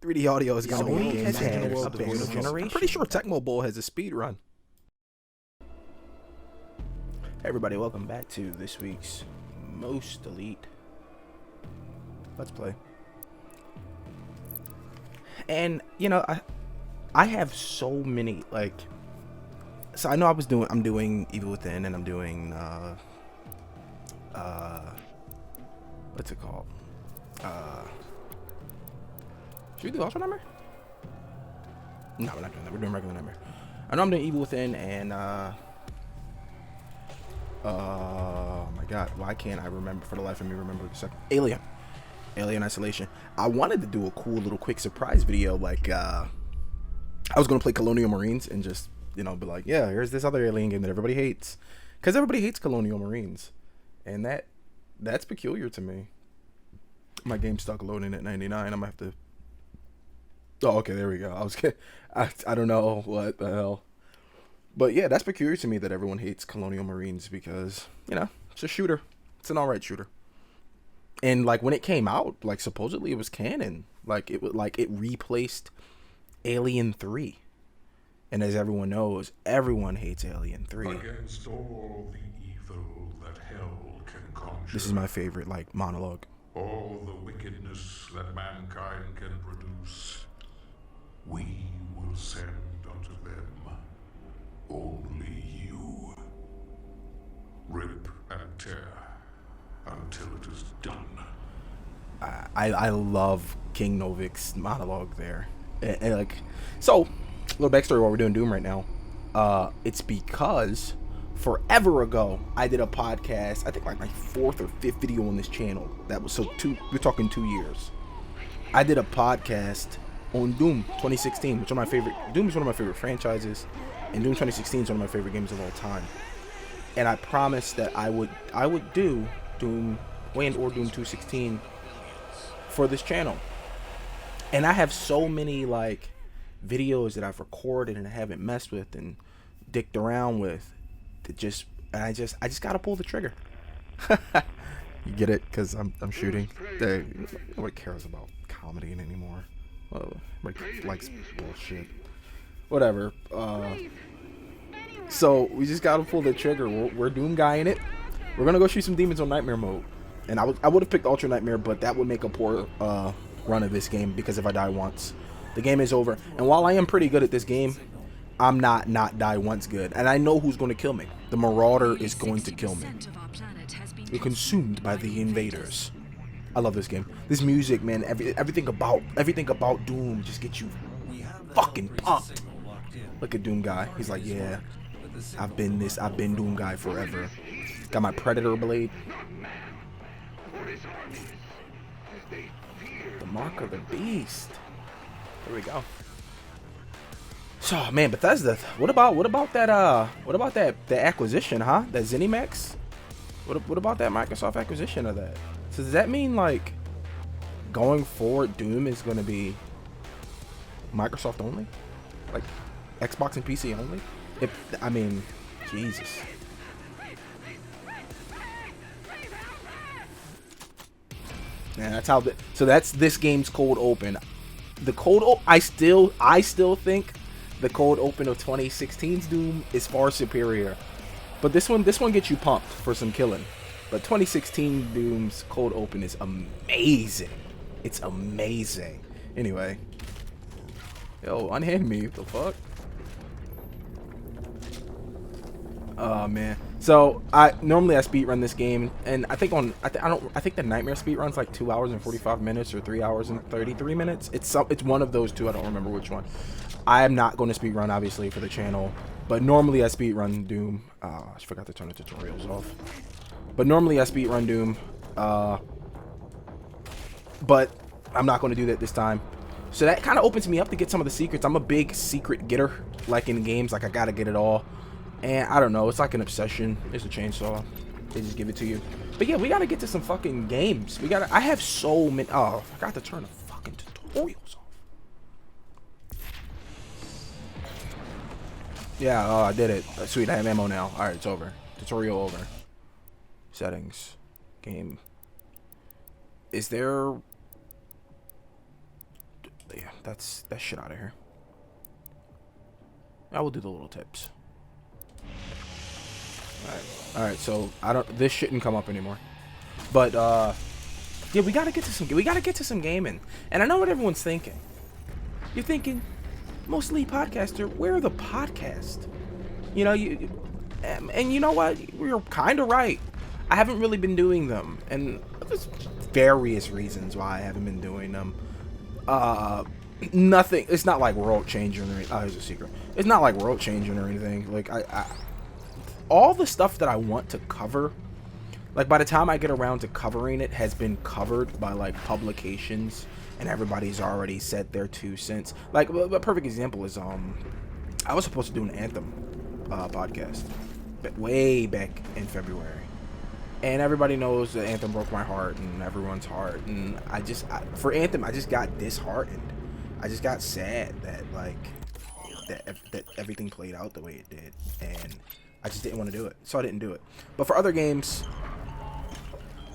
3D audio is gonna be a game changer in the world. Generation. I'm pretty sure Tecmo Bowl has a speed run. Hey everybody, welcome back to this week's Most Elite Let's Play. And you know, I have so many, like, so I know I'm doing Evil Within, and I'm doing what's it called? Should we do Ultra Number? No, we're not doing that. We're doing regular number. I know I'm doing Evil Within, and oh my god, why can't I remember for the life of me remember the second? Alien Isolation. I wanted to do a cool little quick surprise video, like I was gonna play Colonial Marines and just, you know, be like, yeah, here's this other alien game that everybody hates, because everybody hates Colonial Marines, and that's peculiar to me. My game's stuck loading at 99. I'm gonna have to. Oh, okay, there we go. I don't know what the hell. But yeah, that's peculiar to me that everyone hates Colonial Marines, because, you know, it's a shooter. It's an alright shooter. And like when it came out, like supposedly it was canon. Like it replaced Alien 3. And as everyone knows, everyone hates Alien 3. Against all the evil that hell can conjure. This is my favorite, like, monologue. All the wickedness that mankind can produce, we will send unto them only you. Rip and tear until it is done. I love King Novik's monologue there. And like, so, a little backstory while we're doing Doom right now. It's because forever ago I did a podcast, I think like my 4th or 5th video on this channel. That was we're talking 2 years. I did a podcast on Doom 2016, which Doom is one of my favorite franchises, and Doom 2016 is one of my favorite games of all time. And I promised that I would do Doom or Doom 216 for this channel. And I have so many like videos that I've recorded and I haven't messed with and dicked around with, I just gotta pull the trigger. You get it? Because I'm shooting. Nobody cares about comedy anymore. Nobody likes bullshit. Whatever. So we just gotta pull the trigger. We're Doom guying it. We're gonna go shoot some demons on Nightmare mode. And I would have picked Ultra Nightmare, but that would make a poor run of this game, because if I die once, the game is over. And while I am pretty good at this game, I'm not die once good. And I know who's going to kill me. The Marauder is going to kill me. You're consumed by the invaders. I love this game. This music, man, everything about Doom just gets you fucking pumped. Look at Doom guy. He's like, yeah, I've been Doom guy forever. Got my Predator blade. The mark of the beast. There we go. So man, Bethesda. What about that acquisition, huh? That ZeniMax? What about that Microsoft acquisition of that? So does that mean like going forward Doom is gonna be Microsoft only? Like Xbox and PC only? I mean, Jesus. Yeah, that's how. So that's this game's cold open. I still think the cold open of 2016's Doom is far superior. But this one gets you pumped for some killing. But 2016 Doom's cold open is amazing. It's amazing. Anyway, yo, unhand me. What the fuck? Oh man. So normally I speedrun this game, and I think the Nightmare speedrun's like 2 hours and 45 minutes or 3 hours and 33 minutes. It's one of those two. I don't remember which one. I am not going to speedrun obviously for the channel, but normally I speedrun Doom. I forgot to turn the tutorials off. But normally I speedrun Doom. But I'm not going to do that this time. So that kind of opens me up to get some of the secrets. I'm a big secret getter, like in games. Like I gotta get it all. And I don't know, it's like an obsession. It's a chainsaw. They just give it to you. But yeah, we gotta get to some fucking games. I have so many. Oh, I forgot to turn the fucking tutorials off. Yeah, oh, I did it. Sweet, I have ammo now. Alright, it's over. Tutorial over. Settings. Game. Is there... Yeah, that shit out of here. I will do the little tips. All right. So this shouldn't come up anymore. But yeah, we gotta get to some gaming. And I know what everyone's thinking. You're thinking, most elite podcaster, where are the podcasts? You know, and you know what? We're kind of right. I haven't really been doing them, and there's various reasons why I haven't been doing them. Nothing. It's not like world changing or anything. Oh, here's a secret. It's not like world changing or anything. Like all the stuff that I want to cover, like by the time I get around to covering it, has been covered by like publications, and everybody's already said their 2 cents. Like a perfect example is I was supposed to do an Anthem podcast, but way back in February, and everybody knows that Anthem broke my heart and everyone's heart, and for Anthem I just got disheartened. I just got sad that like that everything played out the way it did, and I just didn't want to do it, so I didn't do it. But for other games,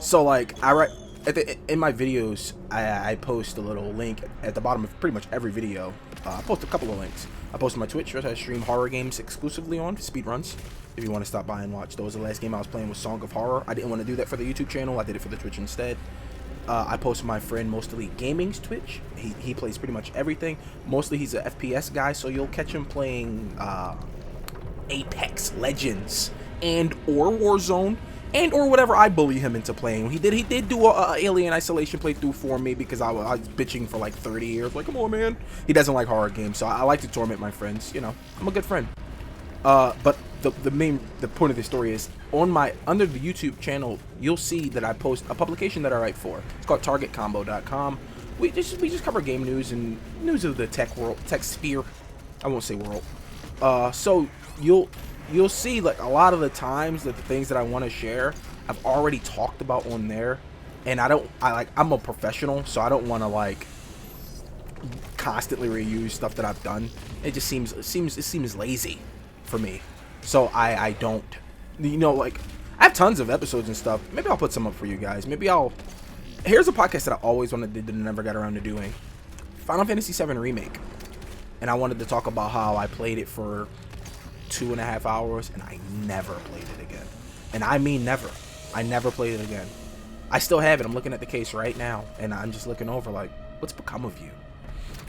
so like in my videos, I post a little link at the bottom of pretty much every video. I post a couple of links. I post my Twitch, which I stream horror games exclusively on, speedruns. If you want to stop by and watch those. The last game I was playing was Song of Horror. I didn't want to do that for the YouTube channel. I did it for the Twitch instead. I post my friend Most Elite Gaming's Twitch. He plays pretty much everything. Mostly he's a FPS guy, so you'll catch him playing Apex Legends and or Warzone and or whatever I bully him into playing. He did do a Alien Isolation playthrough for me because I was bitching for like 30 years. Like, come on, man. He doesn't like horror games, so I like to torment my friends. You know, I'm a good friend. But the point of the story is under the YouTube channel, you'll see that I post a publication that I write for. It's called TargetCombo.com. We just cover game news and news of the tech sphere. I won't say world. So you'll see like a lot of the times that the things that I want to share, I've already talked about on there, and I'm a professional, so I don't want to like constantly reuse stuff that I've done. It just seems lazy for me. So I don't, you know, like I have tons of episodes and stuff. Maybe I'll put some up for you guys. Here's a podcast that I always wanted to do and never got around to doing. Final Fantasy VII Remake. And I wanted to talk about how I played it for 2.5 hours and I never played it again. And I mean never. I never played it again. I still have it. I'm looking at the case right now and I'm just looking over like, what's become of you?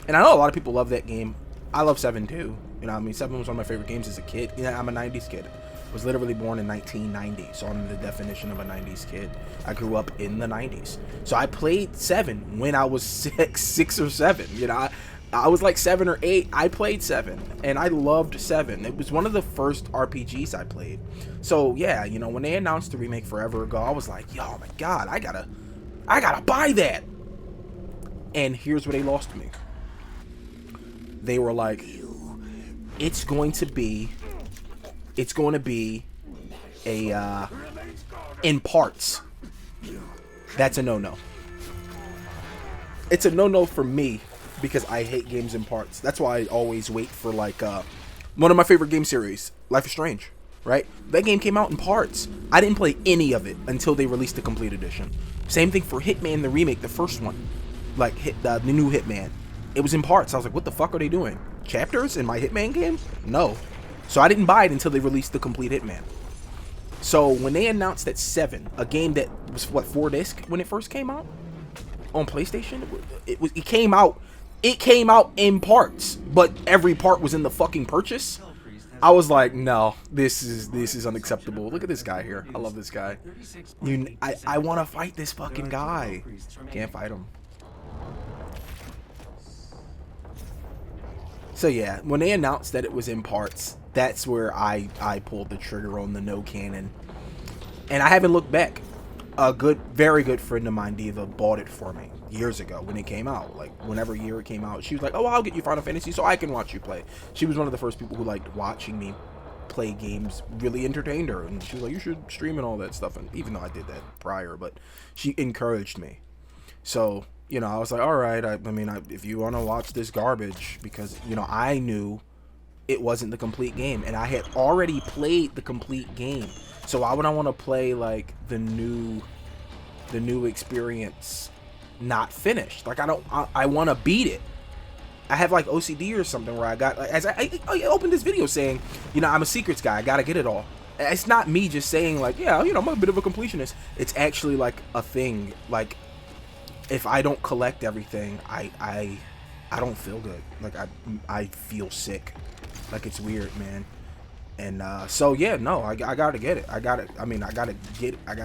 And I know a lot of people love that game. I love 7 too. You know, I mean, 7 was one of my favorite games as a kid. You know, I'm a 90s kid. I was literally born in 1990, so I'm the definition of a 90s kid. I grew up in the 90s. So I played 7 when I was 6 or 7. You know, I was like 7 or 8. I played 7, and I loved 7. It was one of the first RPGs I played. So yeah, you know, when they announced the remake forever ago, I was like, yo, my God, I gotta buy that. And here's where they lost me. They were like, it's going to be a in parts. That's a no-no. It's a no-no for me because I hate games in parts. That's why I always wait for like one of my favorite game series, Life is Strange, right? That game came out in parts. I didn't play any of it until they released the complete edition. Same thing for Hitman the remake, the first one, like the new Hitman. It was in parts. I was like, what the fuck are they doing? Chapters in my Hitman game? No. So I didn't buy it until they released the complete Hitman. So when they announced that 7, a game that was what, 4 disc when it first came out on PlayStation, it came out in parts, but every part was in the fucking purchase. I was like, no, this is unacceptable. Look at this guy here. I love this guy. I want to fight this fucking guy. Can't fight him. So yeah, when they announced that it was in parts, that's where I pulled the trigger on the no canon. And I haven't looked back. A very good friend of mine, Diva, bought it for me years ago when it came out. Like, whenever year it came out, she was like, oh, I'll get you Final Fantasy so I can watch you play. She was one of the first people who liked watching me play games, really entertained her. And she was like, you should stream and all that stuff. And even though I did that prior, but she encouraged me. So, you know, I was like, all right, I mean, if you want to watch this garbage, because, you know, I knew it wasn't the complete game, and I had already played the complete game. So why would I want to play, like, the new experience not finished? Like, I want to beat it. I have like OCD or something where I got like, as I opened this video saying, you know, I'm a secrets guy. I gotta get it all. It's not me just saying like, yeah, you know, I'm a bit of a completionist. It's actually like a thing. Like, if I don't collect everything, I don't feel good. Like I feel sick. Like, it's weird, man. And so yeah, no, I gotta get it. I gotta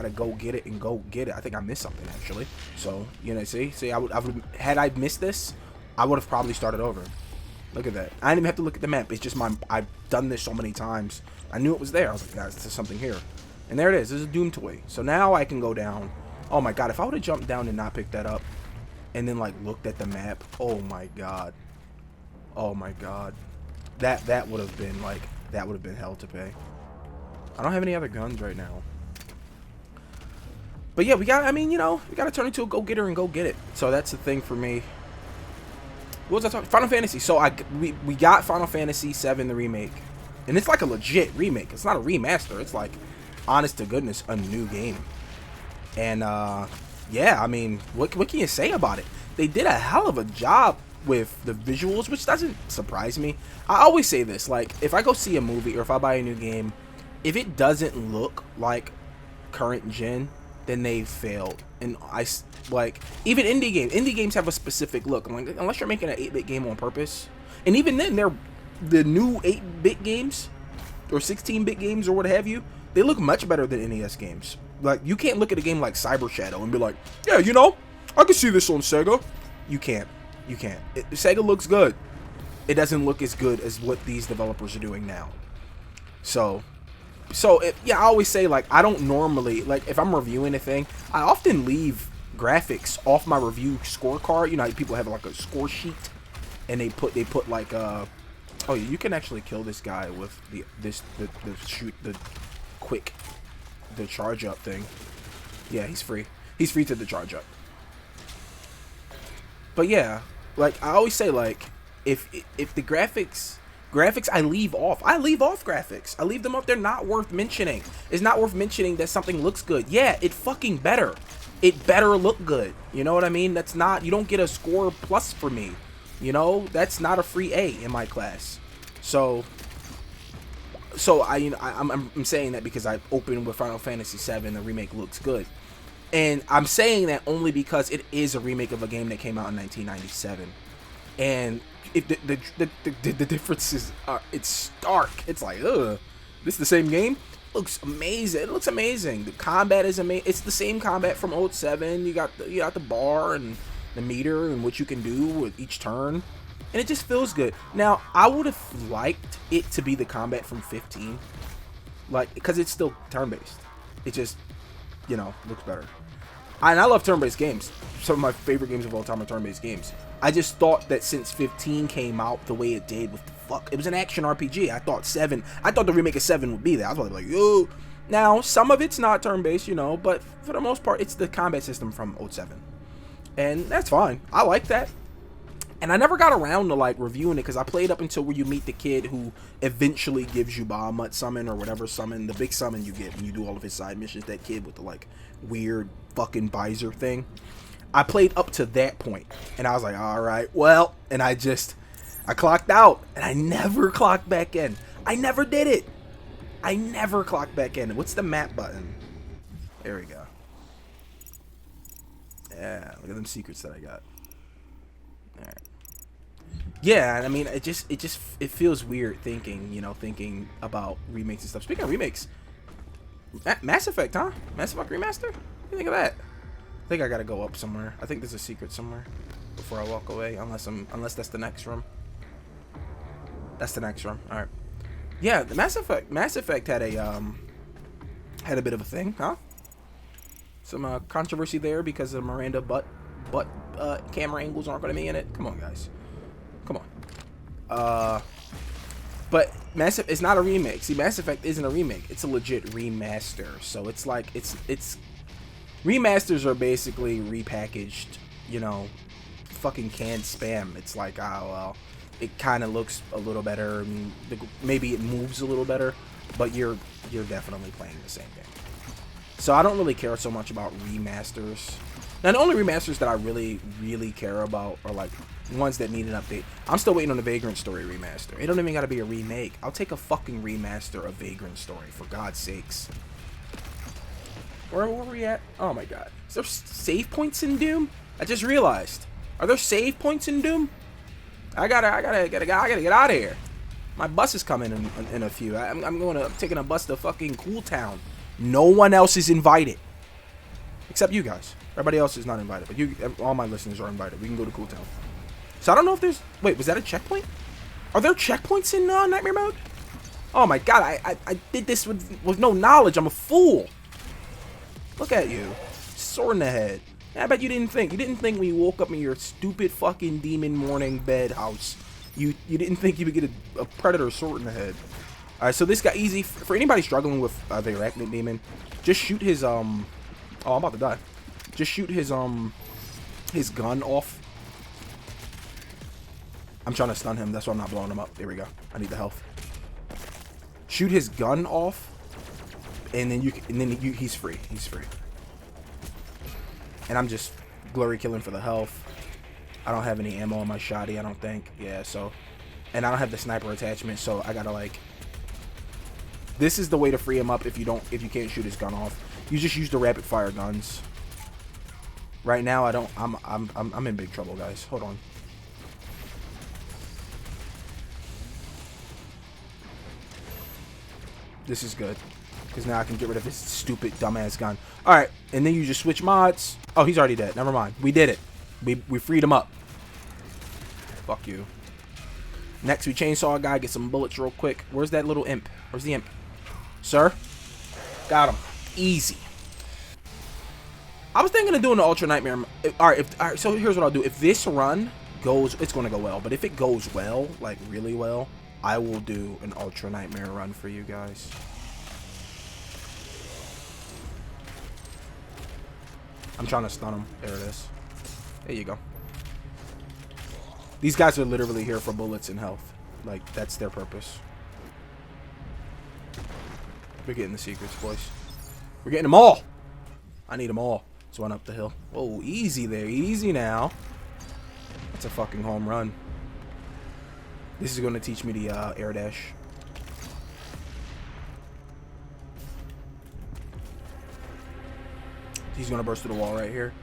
go get it and go get it. I think I missed something actually. So, you know, see, I would had I missed this, I would have probably started over. Look at that. I didn't even have to look at the map. It's just I've done this so many times. I knew it was there. I was like, guys, there's something here. And there it is. There's a Doom toy. So now I can go down. Oh my god, if I would have jumped down and not picked that up and then like looked at the map, oh my god. Oh my god. That would have been like, that would have been hell to pay. I don't have any other guns right now. But yeah, we got, I mean, you know, we got to turn into a go-getter and go get it. So that's the thing for me. What was I talking? Final Fantasy. So we got Final Fantasy 7 the remake. And it's like a legit remake. It's not a remaster. It's like, honest to goodness, a new game. And yeah, I mean, what can you say about it? They did a hell of a job with the visuals, which doesn't surprise me. I always say this, like, if I go see a movie or if I buy a new game, if it doesn't look like current gen, then they failed. And I, like, even indie games have a specific look. I'm like, unless you're making an 8-bit game on purpose, and even then, they're the new 8-bit games or 16-bit games or what have you, they look much better than NES games. Like, you can't look at a game like Cyber Shadow and be like, yeah, you know, I can see this on Sega. You can't. You can't. Sega looks good. It doesn't look as good as what these developers are doing now. So yeah, I always say, like, I don't normally, like, if I'm reviewing a thing, I often leave graphics off my review scorecard. You know, people have like a score sheet, and they put like oh, you can actually kill this guy with the charge up thing. Yeah, he's free. He's free to the charge up. But yeah, like I always say, like if the graphics I leave off graphics. I leave them up. They're not worth mentioning. It's not worth mentioning that something looks good. Yeah, it fucking better. It better look good. You know what I mean? That's not, you don't get a score plus for me. You know, that's not a free A in my class. So I'm saying that because I opened with Final Fantasy 7, the remake looks good. And I'm saying that only because it is a remake of a game that came out in 1997. And if the differences are, it's stark. It's like, ugh, this is the same game? Looks amazing. It looks amazing. The combat is amazing. It's the same combat from old 7. You got the bar and the meter and what you can do with each turn. And it just feels good. Now, I would have liked it to be the combat from 15. Like, because it's still turn-based. It just, you know, looks better. And I love turn-based games. Some of my favorite games of all time are turn-based games. I just thought that since 15 came out the way it did, with the fuck, it was an action RPG. I thought the remake of 7 would be there. I was probably like, yo. Now, some of it's not turn-based, you know, but for the most part, it's the combat system from 07. And that's fine. I like that. And I never got around to, like, reviewing it because I played up until where you meet the kid who eventually gives you Bahamut summon or whatever summon, the big summon you get when you do all of his side missions, that kid with the, like, weird fucking visor thing. I played up to that point, and I was like, all right, well, and I clocked out, and I never clocked back in. I never did it. I never clocked back in. What's the map button? There we go. Yeah, look at them secrets that I got. All right. Yeah, I mean, it feels weird thinking about remakes and stuff. Speaking of remakes, Mass Effect, huh? Mass Effect Remaster? What do you think of that? I think I gotta go up somewhere. I think there's a secret somewhere before I walk away, unless that's the next room. That's the next room. All right. Yeah, the Mass Effect had a bit of a thing, huh? Some controversy there because of Miranda butt camera angles aren't going to be in it. Come on, guys. Come on. But Mass Effect is not a remake. See, Mass Effect isn't a remake. It's a legit remaster. So it's like it's remasters are basically repackaged, you know, fucking canned spam. It's like, oh well, it kind of looks a little better. I mean, maybe it moves a little better, but you're definitely playing the same game. So I don't really care so much about remasters. Now, the only remasters that I really, really care about are like ones that need an update. I'm still waiting on the Vagrant Story remaster. It don't even gotta be a remake. I'll take a fucking remaster of Vagrant Story, for God's sakes. Where were we at? Oh my god. Is there save points in Doom? I just realized. Are there save points in Doom? I gotta get out of here. My bus is coming in a few. I'm taking a bus to fucking Cool Town. No one else is invited. Except you guys. Everybody else is not invited. But you, all my listeners are invited. We can go to Cool Town. So I don't know if there's... Wait, was that a checkpoint? Are there checkpoints in Nightmare Mode? Oh my god, I did this with no knowledge. I'm a fool. Look at you. Sword in the head. I bet you didn't think. You didn't think when you woke up in your stupid fucking demon morning bed house. You didn't think you would get a predator sword in the head. Alright, so this got easy. For anybody struggling with the arachnid demon, just shoot his, Oh, I'm about to die. Just shoot his gun off. I'm trying to stun him. That's why I'm not blowing him up. There we go. I need the health. Shoot his gun off. And then he's free. He's free. And I'm just glory killing for the health. I don't have any ammo on my shotty, I don't think. Yeah, so. And I don't have the sniper attachment, so I gotta like. This is the way to free him up if you can't shoot his gun off. You just use the rapid fire guns. Right now, I'm in big trouble, guys. Hold on. This is good. Because now I can get rid of this stupid, dumbass gun. Alright, and then you just switch mods. Oh, he's already dead. Never mind. We did it. We freed him up. Fuck you. Next, we chainsaw a guy, get some bullets real quick. Where's that little imp? Where's the imp? Sir? Got him. Easy. I was thinking of doing the Ultra Nightmare. Alright, so here's what I'll do. If this run goes, it's going to go well. But if it goes well, like really well, I will do an Ultra Nightmare run for you guys. I'm trying to stun him. There it is. There you go. These guys are literally here for bullets and health. Like, that's their purpose. We're getting the secrets, boys. We're getting them all. I need them all. Let's run up the hill. Whoa, easy there. Easy now. That's a fucking home run. This is going to teach me the air dash. He's going to burst through the wall right here.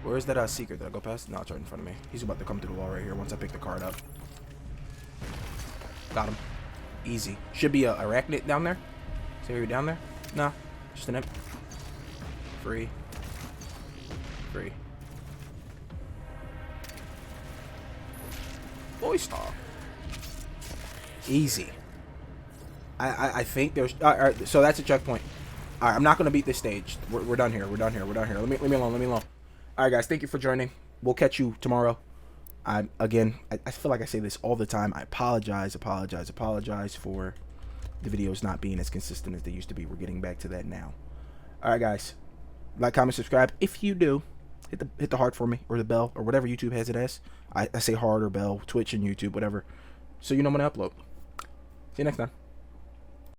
Where is that secret? Did I go past? No, it's right in front of me. He's about to come through the wall right here once I pick the card up. Got him. Easy. Should be a arachnid down there. Is there down there? No. Just an imp. Free. Free. Boy star. Easy. I think there's... Alright, so that's a checkpoint. Alright, I'm not going to beat this stage. We're done here. We're done here. We're done here. Let me alone. Alright, guys. Thank you for joining. We'll catch you tomorrow. I feel like I say this all the time. I apologize for the videos not being as consistent as they used to be. We're getting back to that now. Alright, guys. Like, comment, subscribe. If you do, hit the heart for me, or the bell, or whatever YouTube has it as. I say heart or bell, Twitch and YouTube, whatever. So you know when I upload. See you next time.